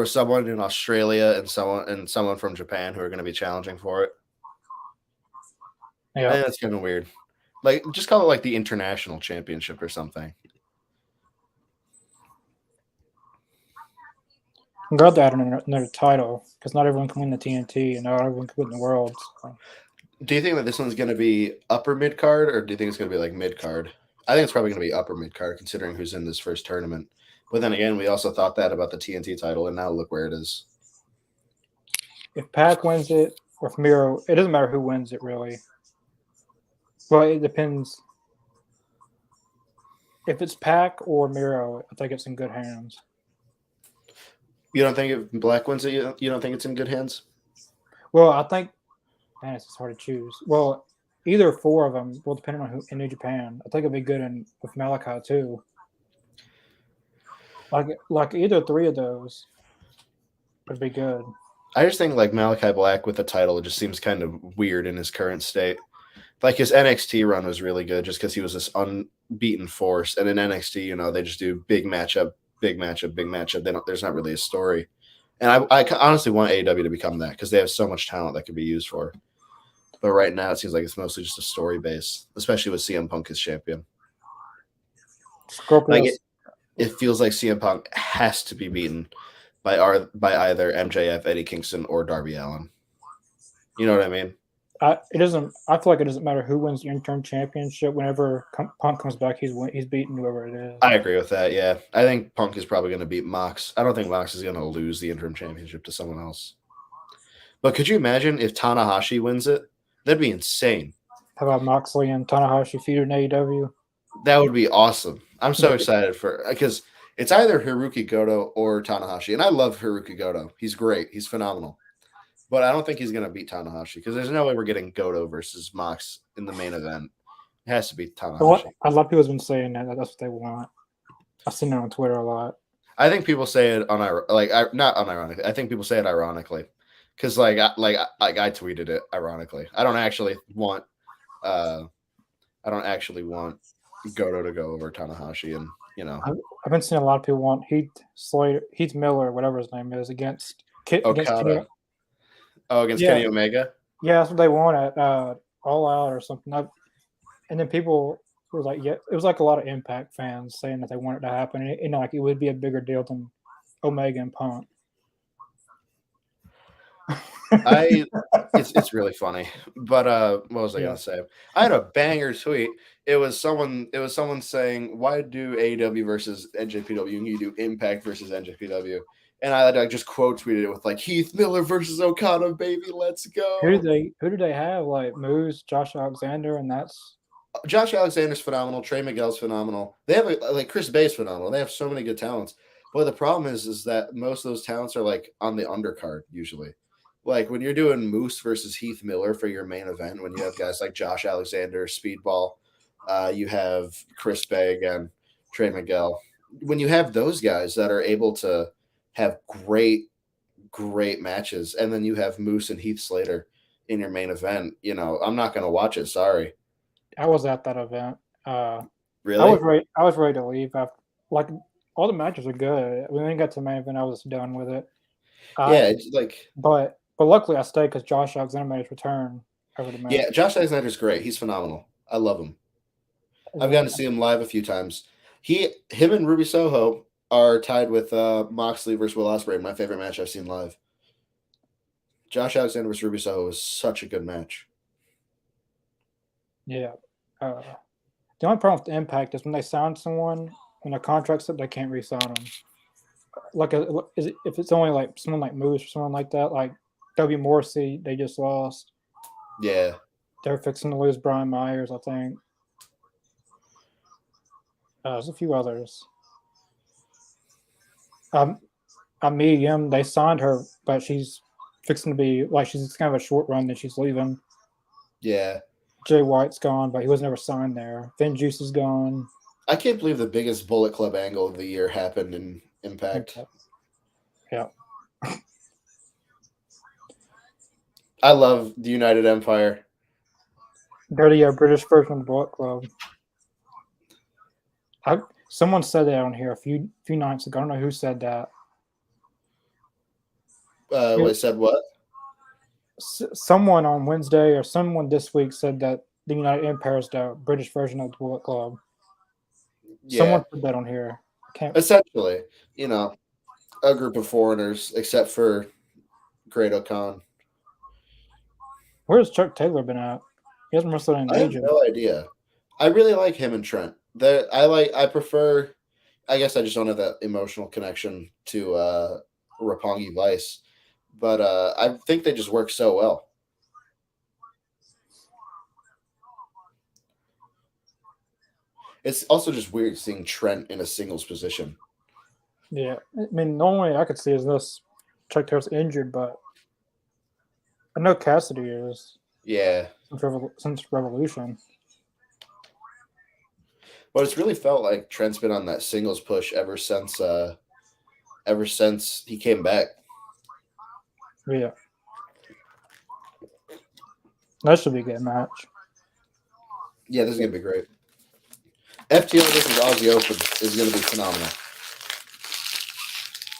someone in Australia and someone from Japan who are going to be challenging for it? Yeah, I think that's kind of weird. Like, just call it like the International Championship or something. I'm glad they added another title because not everyone can win the TNT and not everyone can win the World. So. Do you think that this one's going to be upper mid card, or do you think it's going to be like mid card? I think it's probably going to be upper mid card, considering who's in this first tournament. But then again, we also thought that about the TNT title, and now look where it is. If Pac wins it, or if Miro, it doesn't matter who wins it, really. Well, it depends. If it's Pac or Miro, I think it's in good hands. You don't think if Black wins it, you don't think it's in good hands? Well, I think, man, it's hard to choose. Well, either four of them, well, depending on who in New Japan, I think it'd be good with Malachi too. Like either three of those would be good. I just think like Malachi Black with the title, it just seems kind of weird in his current state. Like his NXT run was really good just because he was this unbeaten force. And in NXT, you know, they just do big matchup, big matchup, big matchup. There's not really a story. And I honestly want AEW to become that because they have so much talent that could be used for. But right now, it seems like it's mostly just a story base, especially with CM Punk as champion. Like it feels like CM Punk has to be beaten by either MJF, Eddie Kingston, or Darby Allin. You know what I mean? It doesn't. I feel like it doesn't matter who wins the interim championship. Whenever Punk comes back, he's beating whoever it is. I agree with that. Yeah, I think Punk is probably going to beat Mox. I don't think Mox is going to lose the interim championship to someone else. But could you imagine if Tanahashi wins it? That'd be insane. How about Moxley and Tanahashi feuding in AEW? That would be awesome. I'm so excited because it's either Hiroki Goto or Tanahashi, and I love Hiroki Goto. He's great. He's phenomenal. But I don't think he's going to beat Tanahashi because there's no way we're getting Goto versus Mox in the main event. It has to be Tanahashi. A lot of people have been saying that. That's what they want. I've seen it on Twitter a lot. I think people say it not unironically. I think people say it ironically because I tweeted it ironically. I don't actually want Goto to go over Tanahashi, and you know I've been seeing a lot of people want Heath Miller, whatever his name is, against Okada. Against Kenny Omega? Yeah, that's what they want at All Out or something. And then people were like, yeah, it was like a lot of Impact fans saying that they want it to happen. And like it would be a bigger deal than Omega and Punk. It's really funny. But what was I gonna say? I had a banger tweet. It was someone saying, why do AEW versus NJPW and you do Impact versus NJPW? And I just quote tweeted it with like Heath Miller versus Okada, baby, let's go. Who do they have? Like Moose, Josh Alexander, and that's Josh Alexander's phenomenal. Trey Miguel's phenomenal. They have like Chris Bay's phenomenal. They have so many good talents. But the problem is that most of those talents are like on the undercard usually. Like when you're doing Moose versus Heath Miller for your main event, when you have guys like Josh Alexander, Speedball, you have Chris Bay again, Trey Miguel. When you have those guys that are able to have great matches, and then you have Moose and Heath Slater in your main event, you know, I'm not going to watch it. Sorry. I was at that event. Really? I was ready to leave. Like all the matches are good. When we got to the main event, I was done with it. It's like, but luckily I stayed because Josh Alexander made his return over the match. Yeah, Josh Alexander's great. He's phenomenal. I love him. I've gotten to see him live a few times. Him and Ruby Soho are tied with Moxley versus Will Ospreay, my favorite match I've seen live. Josh Alexander versus Ruby Soho was such a good match. Yeah. The only problem with the Impact is when they sign someone, when their contract's up, they can't re-sign them. Like, if it's only like someone like Moose or someone like that, like W. Morrissey, they just lost. Yeah. They're fixing to lose Brian Myers, I think. There's a few others. Medium, they signed her, but she's fixing to be like she's kind of a short run that she's leaving. Yeah. Jay White's gone, but he was never signed there. Vin Juice is gone. I can't believe the biggest Bullet Club angle of the year happened in Impact. Yeah. I love the United Empire. They're the British version of the Bullet Club. Someone said that on here a few nights ago. I don't know who said that. Said what? Someone on Wednesday or someone this week said that the United Empire is the British version of the Bullet Club. Yeah. Someone put that on here. Essentially, you know, a group of foreigners, except for Great O'Khan. Where's Chuck Taylor been at? He hasn't wrestled in I have no idea. I really like him and Trent. I prefer, I guess I just don't have that emotional connection to Roppongi Vice, but I think they just work so well. It's also just weird seeing Trent in a singles position. Yeah, I mean, the only way I could see is this Chuck Taylor's injured, but I know Cassidy is Yeah, since Revolution. but it's really felt like Trent's been on that singles push ever since he came back. Yeah, that should be a good match. Yeah, this is gonna be great. FTR versus Aussie Open is gonna be phenomenal.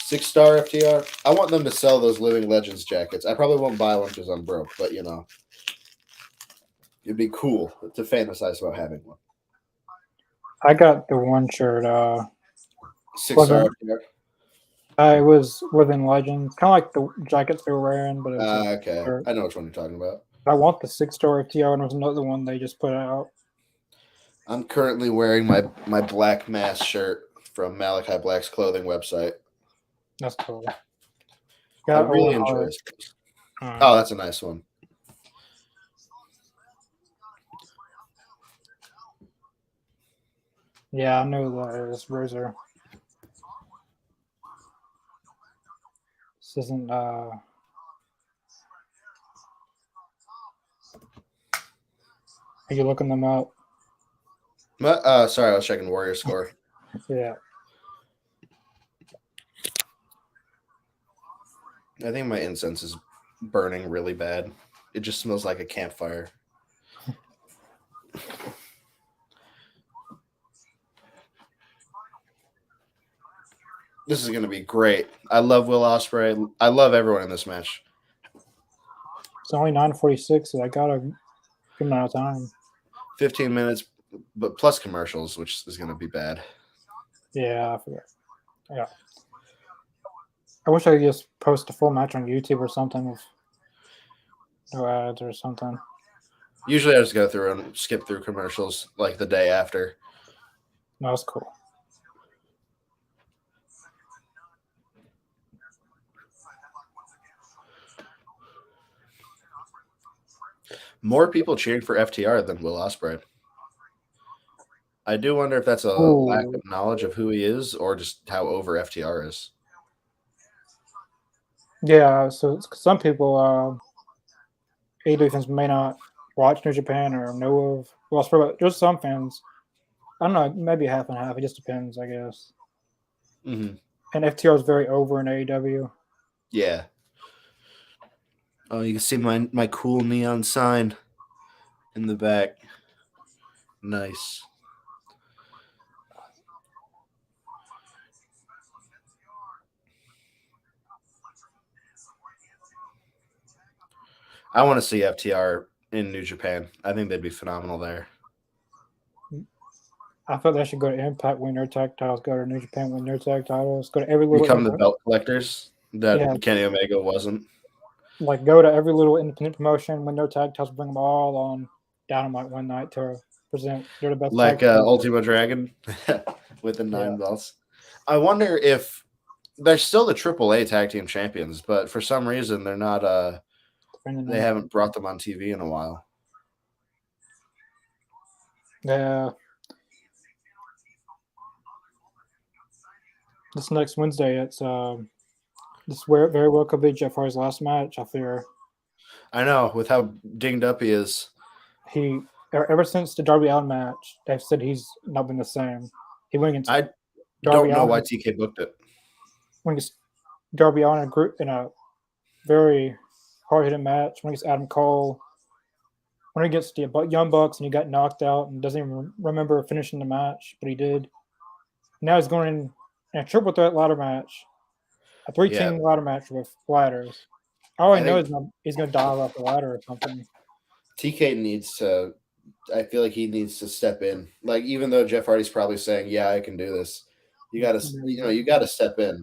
6-star FTR. I want them to sell those Living Legends jackets. I probably won't buy one because I'm broke, but you know, it'd be cool to fantasize about having one. I got the one shirt. 6-star FTR. It was Living Legends, kind of like the jackets they were wearing, but it was Okay, I know which one you're talking about. I want the 6-star FTR, and there was another one they just put out. I'm currently wearing my Black Mass shirt from Malachi Black's clothing website. That's cool. I really enjoy this. Oh, that's a nice one. Yeah, I know that is Razor. This isn't. Are you looking them up? Sorry, I was checking Warrior Score. Yeah. I think my incense is burning really bad. It just smells like a campfire. This is going to be great. I love Will Ospreay. I love everyone in this match. It's only 9:46, so I got a good amount of time. 15 minutes, but plus commercials, which is going to be bad. Yeah, I forget. Yeah. I wish I could just post a full match on YouTube or something with no ads or something. Usually I just go through and skip through commercials like the day after. No, that's cool. More people cheering for FTR than Will Ospreay. I do wonder if that's a Ooh. lack of knowledge of who he is or just how over FTR is. Yeah, so some people, AEW fans may not watch New Japan or know of Will Ospreay, but there's some fans. I don't know, maybe half and half. It just depends, I guess. Mm-hmm. And FTR is very over in AEW. Yeah. Oh, you can see my cool neon sign in the back. Nice. I want to see FTR in New Japan. I think they'd be phenomenal there. I thought they should go to Impact, win their tag titles, go to New Japan, win their tag titles, go to every little become the belt collectors that Kenny Omega wasn't. Like go to every little independent promotion, win their tag titles, bring them all on Dynamite one night to present. They're the best. Like Ultimo Dragon with the 9 belts. I wonder if they're still the AAA tag team champions, but for some reason they're not. They haven't brought them on TV in a while. Yeah. This next Wednesday, it's this very well could be Jeff Hardy's last match. I fear. I know, with how dinged up he is. He ever since the Darby Allin match, they've said he's not been the same. He went against. I don't know why TK booked it. When against Darby Allin in a very hard-hitting match, when against Adam Cole, when he gets the Young Bucks and he got knocked out and doesn't even remember finishing the match, but he did. Now he's going in a triple threat ladder match, a 3-team ladder match with ladders. All I know is he's going to dial up the ladder or something. TK needs to. I feel like he needs to step in. Like, even though Jeff Hardy's probably saying, "Yeah, I can do this," you got to, you got to step in.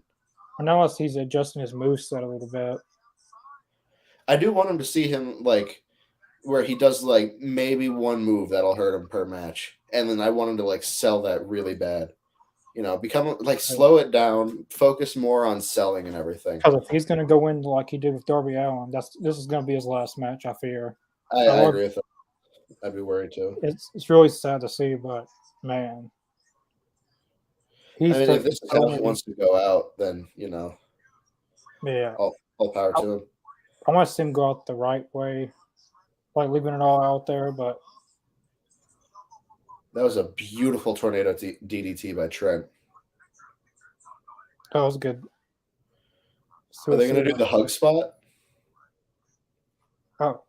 Unless he's adjusting his moveset a little bit. I do want him to see him like where he does like maybe one move that'll hurt him per match, and then I want him to like sell that really bad. become like slow it down, focus more on selling and everything. Because if he's going to go in like he did with Darby Allin, this is going to be his last match. I fear. I agree with that. I'd be worried too. It's really sad to see, but man, if this is how he wants to go out, then yeah, all power to him. I want to see him go out the right way, like leaving it all out there. But that was a beautiful tornado DDT by Trent. That was good. Are they going to do the hug spot? Oh.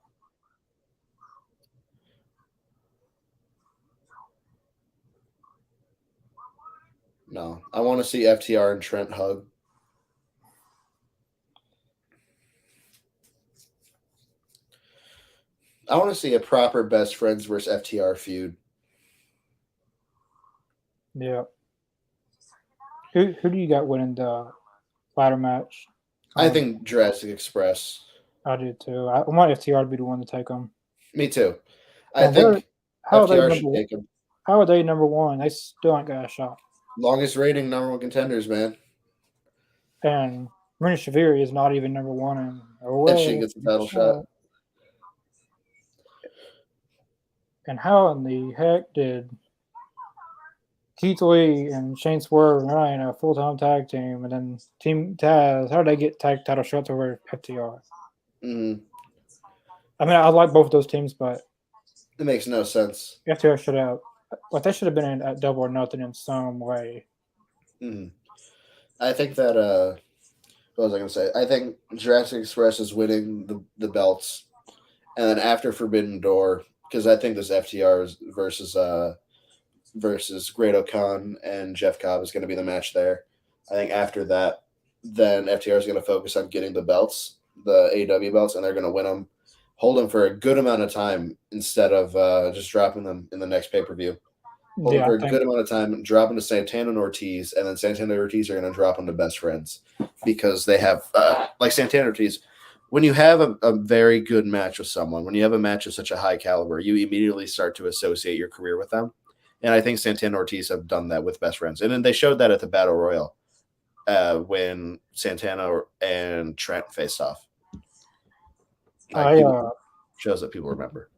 No, I want to see FTR and Trent hug. I want to see a proper best friends versus FTR feud. Yeah. Who do you got winning the ladder match? I think Jurassic Express. I do too. I want FTR to be the one to take them. Me too. I think FTR should take them. How are they number one? They still ain't got a shot. Longest rating number one contenders, man. And Marina Shafiri is not even number one. And she gets a title shot. And how in the heck did Keith Lee and Shane Swerve and Ryan a full-time tag team, and then Team Taz, how did they get tag title shots over FTR? Mm-hmm. I mean, I like both of those teams, but it makes no sense. FTR should have, they should have been in at Double or Nothing in some way. Mm-hmm. I think that, what was I going to say? I think Jurassic Express is winning the belts, and then after Forbidden Door, because I think this FTR versus Great O'Khan and Jeff Cobb is going to be the match there. I think after that, then FTR is going to focus on getting the belts, the AEW belts, and they're going to win them, hold them for a good amount of time instead of just dropping them in the next pay-per-view. Hold them for a good amount of time, drop them to Santana and Ortiz, and then Santana and Ortiz are going to drop them to Best Friends because they have, like Santana and Ortiz, when you have a very good match with someone, when you have a match of such a high caliber, you immediately start to associate your career with them. And I think Santana and Ortiz have done that with Best Friends. And then they showed that at the Battle Royal when Santana and Trent faced off. Shows that people remember.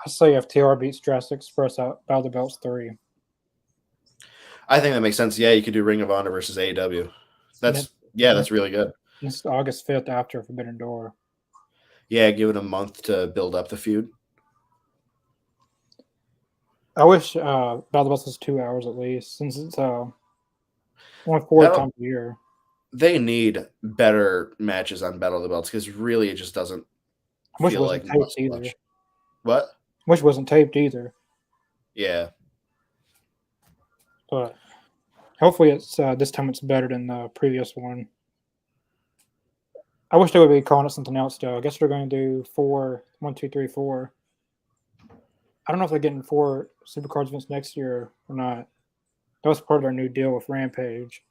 I say FTR beats Jurassic Express out by the belts 3. I think that makes sense. Yeah, you could do Ring of Honor versus AEW. That's really good. It's August 5th after Forbidden Door. Yeah, give it a month to build up the feud. I wish Battle of the Belts was 2 hours at least, since it's only 4 times a year. They need better matches on Battle of the Belts because really it just doesn't feel like much. What? Which wasn't taped either. Yeah. But hopefully it's this time it's better than the previous one. I wish they would be calling it something else though. I guess they're going to do 1, 2, 3, 4. I don't know if they're getting 4 Supercards events next year or not. That was part of their new deal with Rampage.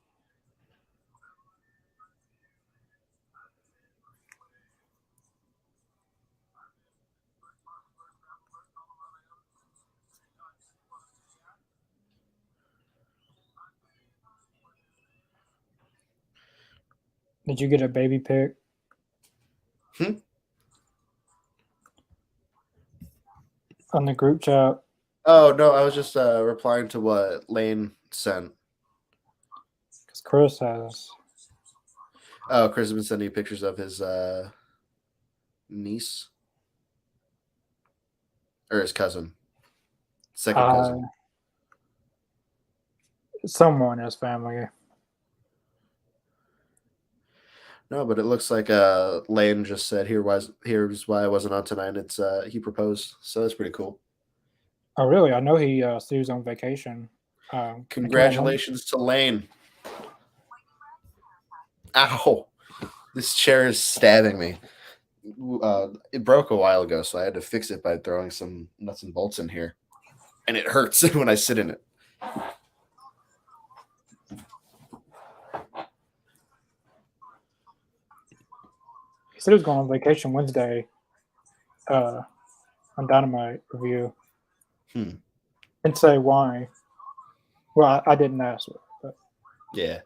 Did you get a baby pic? On the group chat. Oh, no, I was just replying to what Lane sent. Because Chris has. Oh, Chris has been sending pictures of his niece. Or his cousin. Second cousin. Someone in his family. No, but it looks like Lane just said, here's why I wasn't on tonight. It's he proposed, so that's pretty cool. Oh, really? I know he said he was on vacation. Congratulations to Lane. Ow. This chair is stabbing me. It broke a while ago, so I had to fix it by throwing some nuts and bolts in here. And it hurts when I sit in it. He said he was going on vacation Wednesday on Dynamite review. Didn't say why. Well, I didn't ask. But Yeah.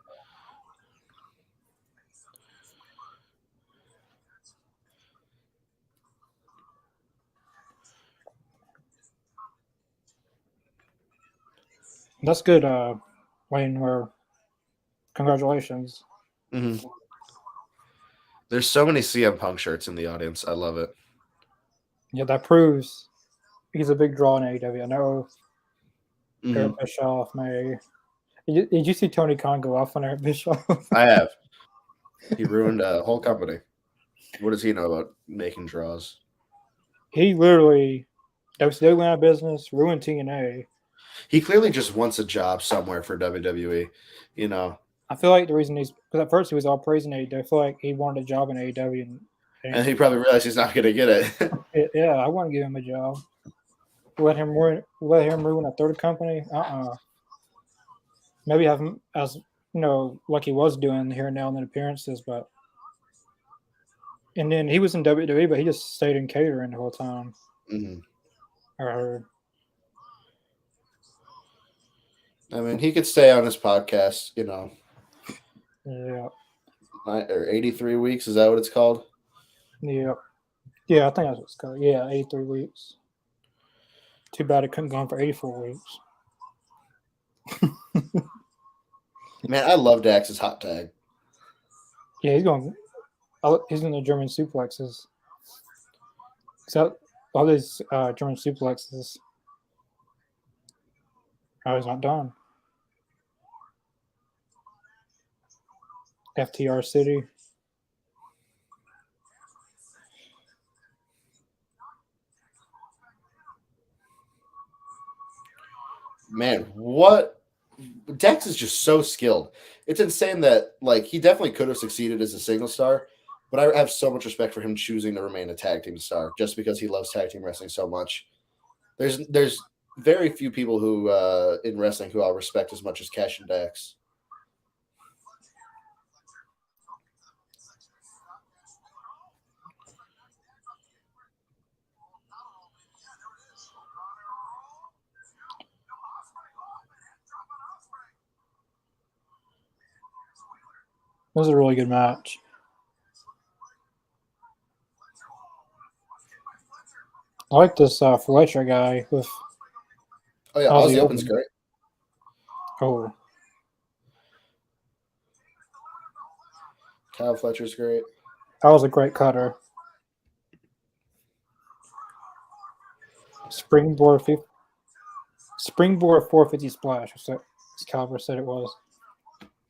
That's good, Wayne. Or congratulations. Hmm. There's so many CM Punk shirts in the audience. I love it. Yeah, that proves he's a big draw in AEW. I know Hmm. Eric Bischoff may. Did you see Tony Khan go off on Eric Bischoff? I have. He ruined a whole company. What does he know about making draws? He literally WCW went out of business, ruined TNA. He clearly just wants a job somewhere for WWE. You know, I feel like the reason he's because at first he was all praising AEW. I feel like he wanted a job in AEW, and he probably realized he's not going to get it. yeah, I want to give him a job. Let him ruin a third company. Maybe have him as like he was doing here and now and then appearances, but and then he was in WWE, but he just stayed in catering the whole time. Hmm. I heard. I mean, he could stay on his podcast. Yeah, Or 83 weeks. Is that what it's called? yeah, yeah. I think that's what it's called. Yeah, 83 weeks. Too bad it couldn't go on for 84 weeks. Man, I love Dax's hot tag. Yeah, he's going. He's in the German suplexes. So all these German suplexes. Oh, he's not done. FTR City. Man, what Dex is just so skilled. It's insane that he definitely could have succeeded as a single star, but I have so much respect for him choosing to remain a tag team star just because he loves tag team wrestling so much. There's very few people who in wrestling who I'll respect as much as Cash and Dex. It was a really good match. I like this Fletcher guy with Oh yeah, Aussie Aussie Open's Open. great. Oh, Kyle Fletcher's great. that was a great cutter. Springboard 450 splash. As Caliber said it was.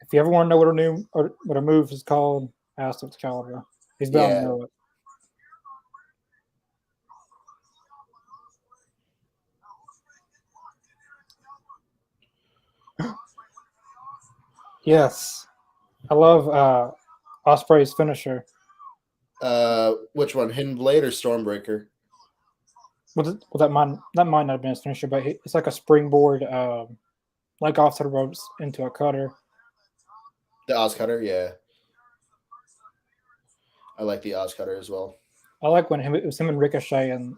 If you ever want to know what a move is called, ask Caliber. He's bound to Yeah. know it. Yes, I love Osprey's finisher. Which one? Hidden Blade or Stormbreaker? Well, that might not have been his finisher, but it's like a springboard, like off to the ropes into a cutter. The Oz Cutter, yeah. I like the Oz Cutter as well. I like when it was him and Ricochet and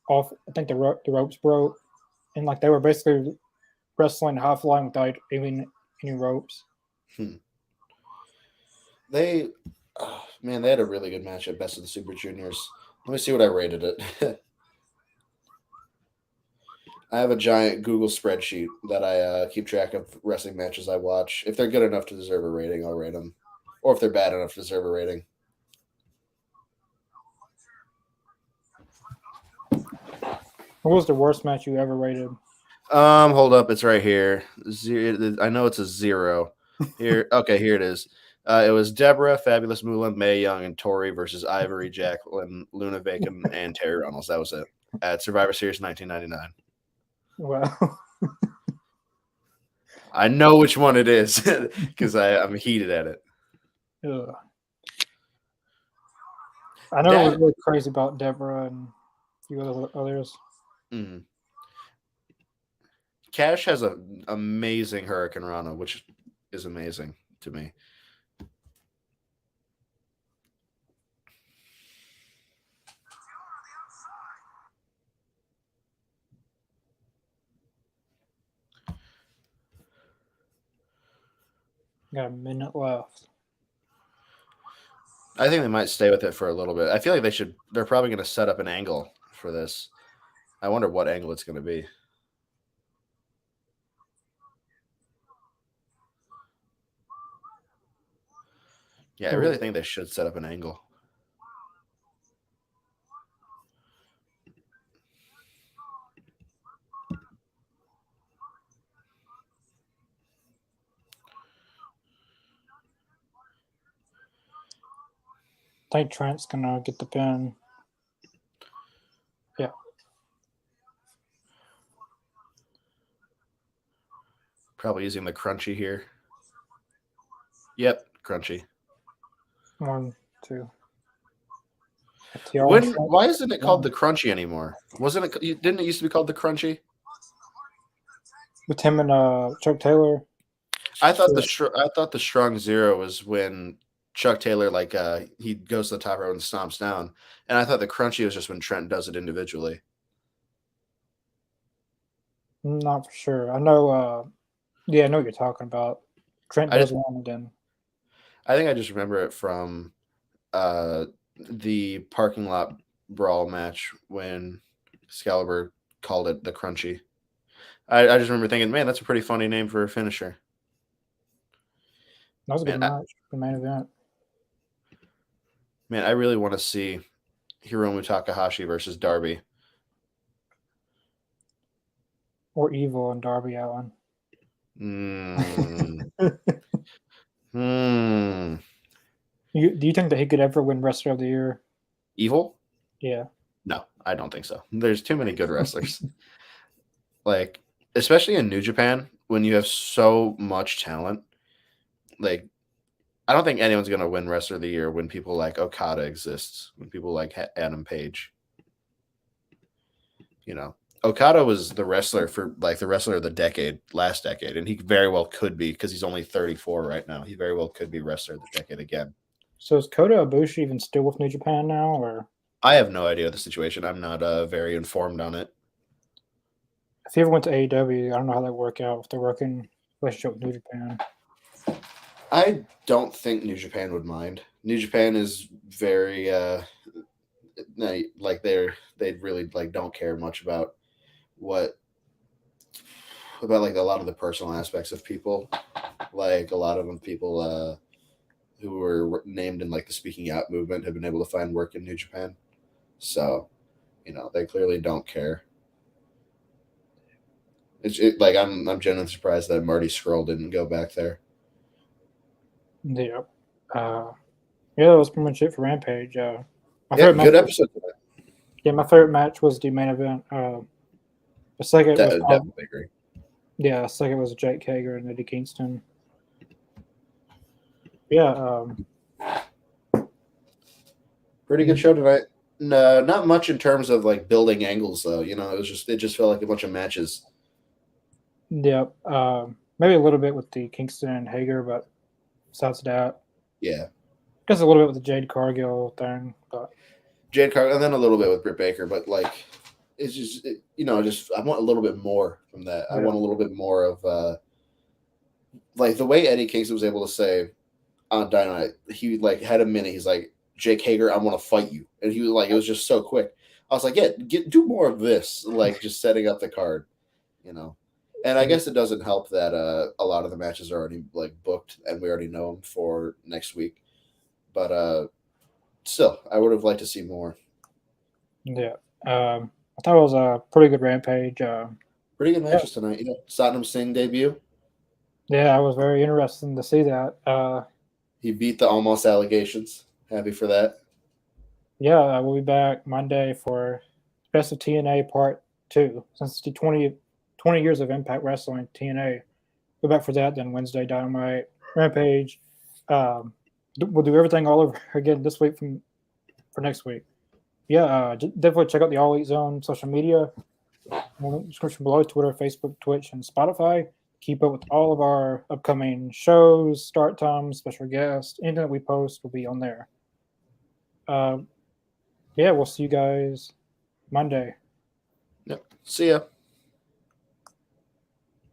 off. I think the ropes broke, and like they were basically wrestling half line without even any ropes. They, man, they had a really good match at Best of the Super Juniors. Let me see what I rated it. I have a giant Google spreadsheet that I keep track of wrestling matches I watch. If they're good enough to deserve a rating, I'll rate them. Or if they're bad enough to deserve a rating. What was the worst match you ever rated? Hold up, it's right here. I know it's a 0. Here, okay, here it is. It was Deborah, Fabulous Moolah, Mae Young, and Tori versus Ivory, Jacqueline, Luna Bacon, and Terry Runnels. That was it. At Survivor Series 1999. Well, I know which one it is because I'm heated at it. ugh. I know it was really crazy about Deborah and a few others. Mm. Cash has an amazing Hurricane Rana, which is amazing to me. Got a minute left. I think they might stay with it for a little bit. I feel like they're probably going to set up an angle for this. I wonder what angle it's going to be. Yeah, I really think they should set up an angle. I think Trent's gonna get the pin. Yeah. Probably using the crunchy here. Yep, crunchy. 1, 2. Why isn't it called the crunchy anymore? Wasn't it? Didn't it used to be called the crunchy? With him and Chuck Taylor. I thought the strong zero was when Chuck Taylor he goes to the top row and stomps down, and I thought the crunchy was just when Trent does it individually. Not for sure. I know. Yeah, I know what you're talking about. Trent does one, and then I think I just remember it from the parking lot brawl match when Excalibur called it the crunchy. I just remember thinking, man, that's a pretty funny name for a finisher. That was a good match, the main event. Man, I really want to see Hiromu Takahashi versus Darby. Or Evil and Darby Allin. Do you think that he could ever win Wrestler of the Year? Evil? Yeah. No, I don't think so. There's too many good wrestlers. Especially in New Japan, when you have so much talent, I don't think anyone's going to win Wrestler of the Year when people like Okada exists, when people like Adam Page. Okada was the wrestler for the wrestler of the last decade, and he very well could be, because he's only 34 right now. He very well could be wrestler of the decade again. So is Kota Ibushi even still with New Japan now, or? I have no idea the situation. I'm not very informed on it. If he ever went to AEW, I don't know how that work out if they're working relationship with New Japan. I don't think New Japan would mind. New Japan is very they really don't care much about a lot of the personal aspects of people. Like a lot of them people who were named in the speaking out movement have been able to find work in New Japan. So, they clearly don't care. I'm genuinely surprised that Marty Scurll didn't go back there. Yeah. Yeah, that was pretty much it for Rampage. Good episode. My favorite match was the main event. The second definitely agree. Yeah, second was Jake Hager and Eddie Kingston. Yeah. Pretty good show tonight. No, not much in terms of building angles though. It just felt like a bunch of matches. Yeah. Maybe a little bit with the Kingston and Hager, but besides that, yeah. I guess a little bit with the Jade Cargill thing, but Jade Cargill, and then a little bit with Britt Baker, but it's just I want a little bit more from that. Yeah. I want a little bit more of the way Eddie Kingston was able to say on Dynamite, he had a minute. He's like, Jake Hager, I want to fight you, and he was it was just so quick. I was like, yeah, do more of this, just setting up the card, And I guess it doesn't help that a lot of the matches are already booked, and we already know them for next week. But still, I would have liked to see more. Yeah, I thought it was a pretty good Rampage. Pretty good matches tonight. Satnam Singh debut. Yeah, I was very interested to see that. He beat the almost allegations. Happy for that. Yeah, we'll be back Monday for Best of TNA Part 2. Since the 20 years of Impact Wrestling, TNA. Go back for that, then Wednesday, Dynamite, Rampage. We'll do everything all over again this week for next week. Yeah, definitely check out the All Elite Zone social media. Description below: Twitter, Facebook, Twitch, and Spotify. Keep up with all of our upcoming shows, start times, special guests. Anything that we post will be on there. Yeah, we'll see you guys Monday. Yep. See ya.